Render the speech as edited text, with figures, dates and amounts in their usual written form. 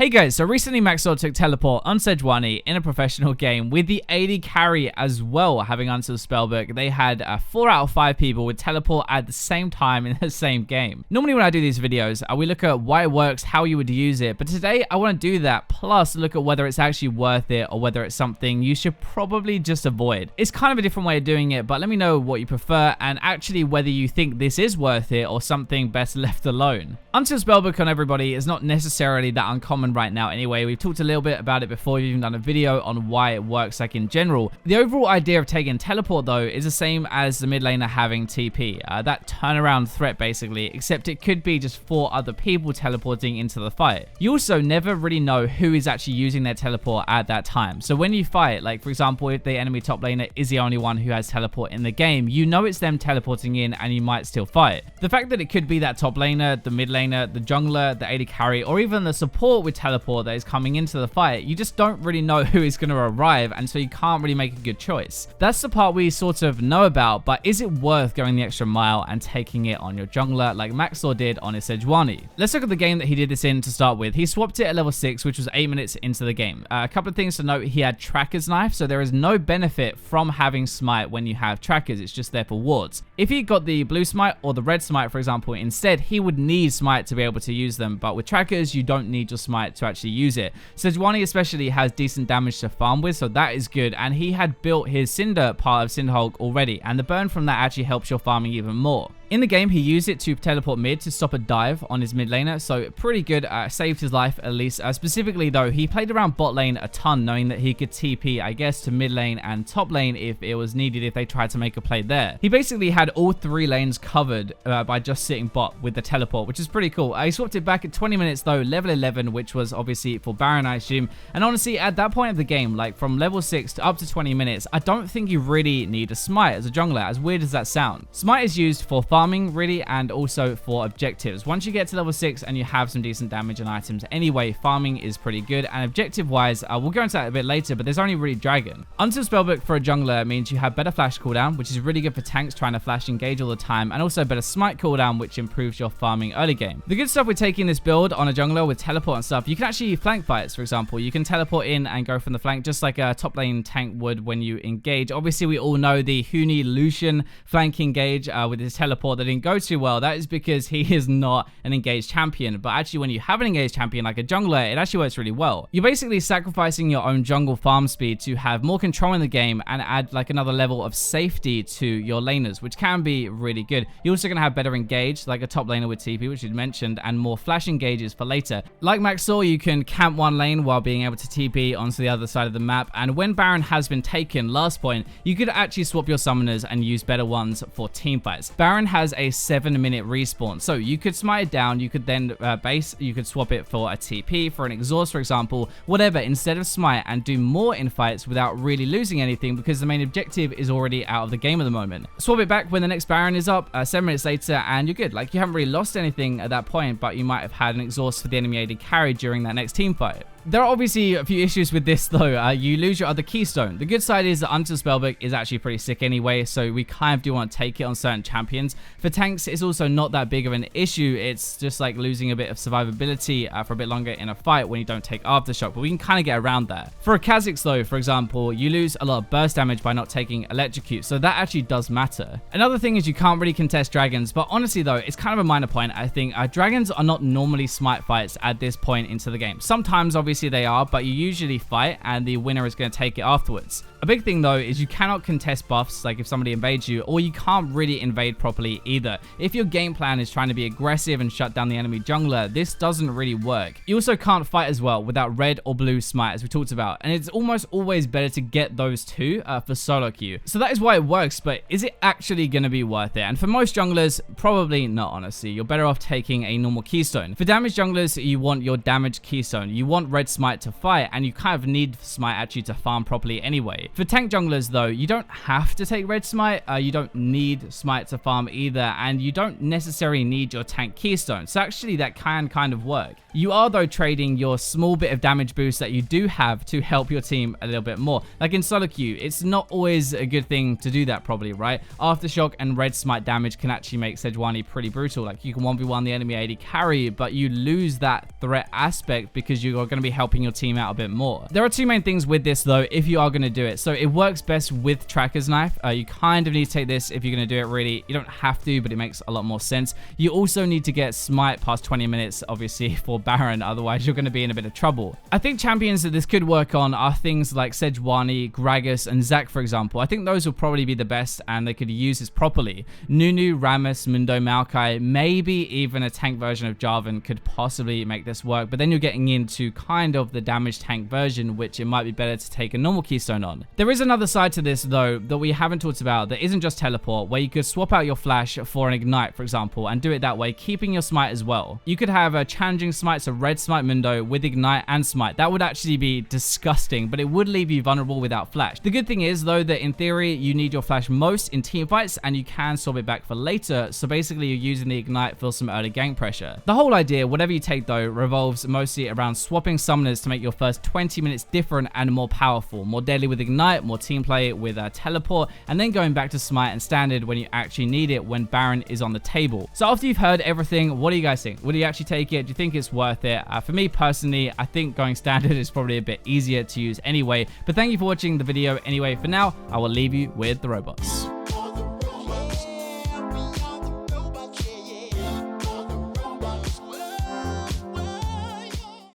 Hey guys, so recently Maxwell took teleport on Sejuani in a professional game with the AD carry as well having Unsealed Spellbook. They had 4 out of 5 people with teleport at the same time in the same game. Normally when I do these videos, we look at why it works, how you would use it, but today I want to do that plus look at whether it's actually worth it or whether it's something you should probably just avoid. It's kind of a different way of doing it, but let me know what you prefer and actually whether you think this is worth it or something best left alone. Unsealed Spellbook on everybody is not necessarily that uncommon right now anyway. We've talked a little bit about it before. We've even done a video on why it works like in general. The overall idea of taking teleport though is the same as the mid laner having TP. That turnaround threat basically, except it could be just 4 other people teleporting into the fight. You also never really know who is actually using their teleport at that time. So when you fight, like for example, if the enemy top laner is the only one who has teleport in the game, you know it's them teleporting in and you might still fight. The fact that it could be that top laner, the mid laner, the jungler, the AD carry, or even the support with teleport that is coming into the fight, you just don't really know who is going to arrive, and so you can't really make a good choice. That's the part we sort of know about, but is it worth going the extra mile and taking it on your jungler like Maxwell did on his Sejuani? Let's look at the game that he did this in to start with. He swapped it at level 6, which was 8 minutes into the game. A couple of things to note: he had Tracker's Knife, so there is no benefit from having Smite when you have Trackers, it's just there for wards. If he got the blue Smite or the red Smite, for example, instead, he would need Smite to be able to use them, but with Trackers, you don't need your Smite to actually use it. Sejuani especially has decent damage to farm with, so that is good, and he had built his Cinder part of Cinderhulk already, and the burn from that actually helps your farming even more. In the game, he used it to teleport mid to stop a dive on his mid laner, so pretty good, saved his life at least. Specifically though, he played around bot lane a ton, knowing that he could TP, I guess, to mid lane and top lane if it was needed, if they tried to make a play there. He basically had all 3 lanes covered by just sitting bot with the teleport, which is pretty cool. He swapped it back at 20 minutes though, level 11, which was obviously for Baron, I assume. And honestly, at that point of the game, like from level 6 to up to 20 minutes, I don't think you really need a Smite as a jungler, as weird as that sounds. Smite is used for farming really, and also for objectives. Once you get to level 6 and you have some decent damage and items anyway, farming is pretty good, and objective wise, we'll go into that a bit later, but there's only really Dragon. Unsealed Spellbook for a jungler means you have better flash cooldown, which is really good for tanks trying to flash engage all the time, and also better smite cooldown, which improves your farming early game. The good stuff with taking this build on a jungler with teleport and stuff, you can actually flank fights, for example. You can teleport in and go from the flank just like a top lane tank would when you engage. Obviously, we all know the Huni Lucian flank engage with his teleport that didn't go too well. That is because he is not an engaged champion, but actually when you have an engaged champion like a jungler, it actually works really well. You're basically sacrificing your own jungle farm speed to have more control in the game and add like another level of safety to your laners, which can be really good. You're also going to have better engage like a top laner with TP, which you mentioned, and more flash engages for later. Like Maxwell, you can camp one lane while being able to TP onto the other side of the map, and when Baron has been taken, last point, you could actually swap your summoners and use better ones for team fights. Baron has a 7-minute respawn, so you could smite it down, you could then base, you could swap it for a TP, for an exhaust for example, whatever, instead of smite, and do more in fights without really losing anything because the main objective is already out of the game at the moment. Swap it back when the next Baron is up 7 minutes later and you're good. Like, you haven't really lost anything at that point, but you might have had an exhaust for the enemy AD carry during that next team fight. There are obviously a few issues with this though. You lose your other keystone. The good side is that Unsealed Spellbook is actually pretty sick anyway, so we kind of do want to take it on certain champions. For tanks, it's also not that big of an issue. It's just like losing a bit of survivability for a bit longer in a fight when you don't take Aftershock, but we can kind of get around that. For a Kha'Zix though, for example, you lose a lot of burst damage by not taking Electrocute, so that actually does matter. Another thing is you can't really contest dragons, but honestly though, it's kind of a minor point. I think dragons are not normally smite fights at this point into the game. Sometimes obviously they are, but you usually fight and the winner is going to take it afterwards. A big thing though is you cannot contest buffs, like if somebody invades you, or you can't really invade properly either. If your game plan is trying to be aggressive and shut down the enemy jungler, this doesn't really work. You also can't fight as well without red or blue smite, as we talked about, and it's almost always better to get those two for solo queue. So that is why it works, but is it actually going to be worth it? And for most junglers, probably not, honestly. You're better off taking a normal keystone. For damage junglers, you want your damage keystone. You want red smite to fight, and you kind of need smite actually to farm properly anyway. For tank junglers though, you don't have to take red smite, you don't need smite to farm either, and you don't necessarily need your tank keystone, so actually that can kind of work. You are though trading your small bit of damage boost that you do have to help your team a little bit more. Like in solo queue, it's not always a good thing to do that probably, right? Aftershock and red smite damage can actually make Sejuani pretty brutal. Like you can 1v1 the enemy AD carry, but you lose that threat aspect because you are going to be helping your team out a bit more. There are two main things with this though, if you are going to do it. So it works best with Tracker's Knife. You kind of need to take this if you're going to do it really. You don't have to, but it makes a lot more sense. You also need to get smite past 20 minutes, obviously, for Baron. Otherwise, you're going to be in a bit of trouble. I think champions that this could work on are things like Sejuani, Gragas, and Zac, for example. I think those will probably be the best, and they could use this properly. Nunu, Rammus, Mundo, Maokai, maybe even a tank version of Jarvan could possibly make this work, but then you're getting into kind of the damage tank version, which it might be better to take a normal keystone on. There is another side to this, though, that we haven't talked about that isn't just teleport, where you could swap out your flash for an ignite, for example, and do it that way, keeping your smite as well. You could have a challenging smite, so red smite Mundo with ignite and smite. That would actually be disgusting, but it would leave you vulnerable without flash. The good thing is, though, that in theory, you need your flash most in team fights, and you can swap it back for later, so basically you're using the ignite for some early gank pressure. The whole idea, whatever you take though, revolves mostly around swapping summoners to make your first 20 minutes different and more powerful. More deadly with ignite, more team play with teleport, and then going back to smite and standard when you actually need it when Baron is on the table. So after you've heard everything, what do you guys think? Would you actually take it? Do you think it's worth it? For me personally, I think going standard is probably a bit easier to use anyway, but thank you for watching the video anyway. For now, I will leave you with the robots.